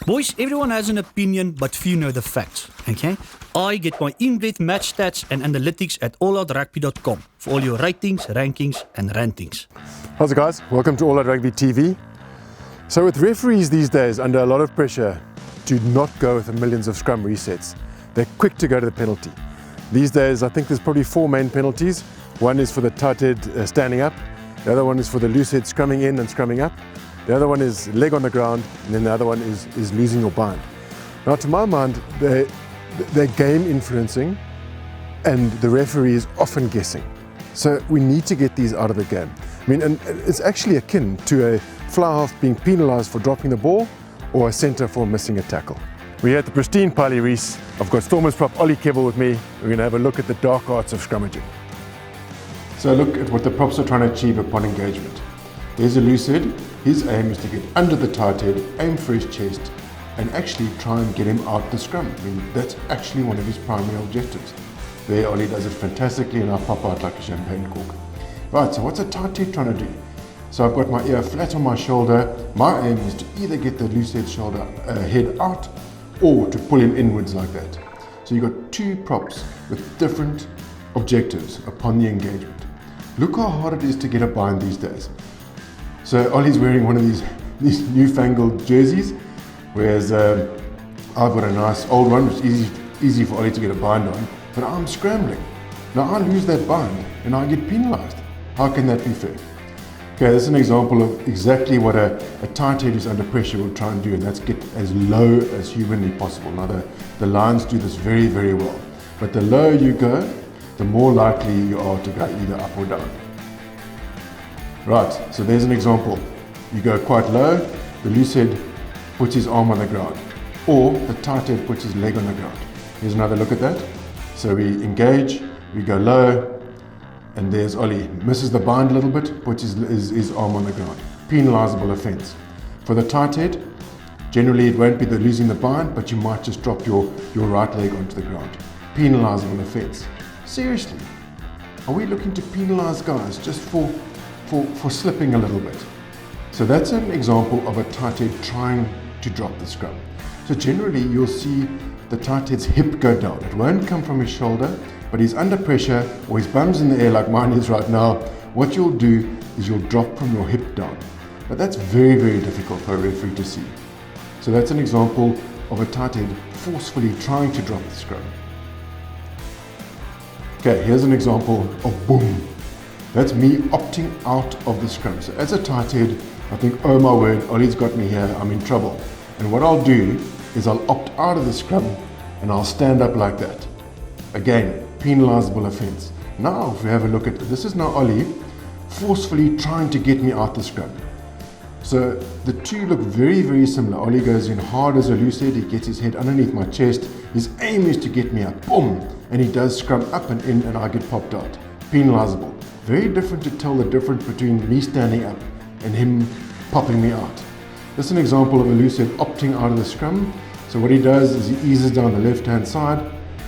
Boys, everyone has an opinion, but few know the facts, okay? I get my in-depth match stats and analytics at AORtv.com for all your ratings, rankings, and rantings. How's it, guys? Welcome to AORtv TV. So with referees these days under a lot of pressure to not go with the millions of scrum resets, they're quick to go to the penalty. These days, I think there's probably four main penalties. One is for the tight head standing up. The other one is for the loose head scrumming in and scrumming up. The other one is leg on the ground, and then the other one is losing your bind. Now, to my mind, they're game influencing, and the referee is often guessing. So we need to get these out of the game. I mean, and it's actually akin to a fly half being penalised for dropping the ball, or a centre for missing a tackle. We're here at the pristine Piley Reese. I've got Stormers prop Ollie Kevel with me. We're going to have a look at the dark arts of scrummaging. So look at what the props are trying to achieve upon engagement. There's a loose head. His aim is to get under the tight head, aim for his chest, and actually try and get him out the scrum. I mean, that's actually one of his primary objectives. There, Ollie does it fantastically, and I pop out like a champagne cork. Right, so what's a tight head trying to do? So I've got my ear flat on my shoulder. My aim is to either get the loose head head out, or to pull him inwards like that. So you've got two props with different objectives upon the engagement. Look how hard it is to get a bind these days. So Ollie's wearing one of these newfangled jerseys, whereas I've got a nice old one, which is easy for Ollie to get a bind on, but I'm scrambling. Now I lose that bind and I get penalised. How can that be fair? Okay, this is an example of exactly what a tight head who's under pressure will try and do, and that's get as low as humanly possible. Now the Lions do this very, very well, but the lower you go, the more likely you are to go either up or down. Right, so there's an example. You go quite low, the loose head puts his arm on the ground, or the tight head puts his leg on the ground. Here's another look at that. So we engage, we go low, and there's Ollie. Misses the bind a little bit, puts his arm on the ground. Penalisable offence. For the tight head, generally it won't be the losing the bind, but you might just drop your right leg onto the ground. Penalisable offence. Seriously, are we looking to penalise guys just for slipping a little bit? So that's an example of a tight head trying to drop the scrum. So generally you'll see the tight head's hip go down. It won't come from his shoulder, but he's under pressure or his bum's in the air like mine is right now. What you'll do is you'll drop from your hip down. But that's very, very difficult for a referee to see. So that's an example of a tight head forcefully trying to drop the scrum. Okay, here's an example of boom. That's me opting out of the scrum. So as a tight head, I think, oh my word, Ollie's got me here, I'm in trouble. And what I'll do is I'll opt out of the scrum and I'll stand up like that. Again, penalisable offence. Now, if we have a look at this, is now Ollie forcefully trying to get me out the scrum. So the two look very, very similar. Ollie goes in hard as a loose head, he gets his head underneath my chest. His aim is to get me up, boom, and he does scrum up and in and I get popped out. Penalisable. Very different to tell the difference between me standing up and him popping me out. This is an example of a loose head opting out of the scrum. So what he does is he eases down the left-hand side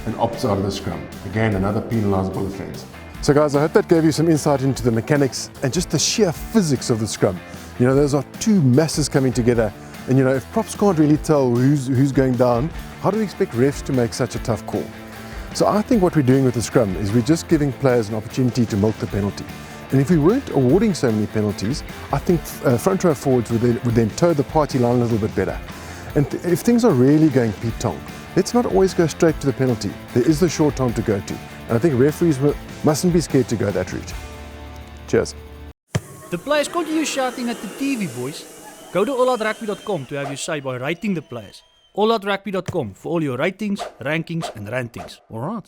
and opts out of the scrum. Again, another penalisable offence. So guys, I hope that gave you some insight into the mechanics and just the sheer physics of the scrum. You know, those are two masses coming together, and you know, if props can't really tell who's going down, how do we expect refs to make such a tough call? So I think what we're doing with the scrum is we're just giving players an opportunity to milk the penalty. And if we weren't awarding so many penalties, I think front row forwards would then toe the party line a little bit better. And if things are really going Pete Tong, let's not always go straight to the penalty. There is the short time to go to. And I think referees mustn't be scared to go that route. Cheers. The players continue shouting at the TV, boys. Go to AORtv.com to have your say by rating the players. AORtv.com for all your ratings, rankings, and rantings. Alright.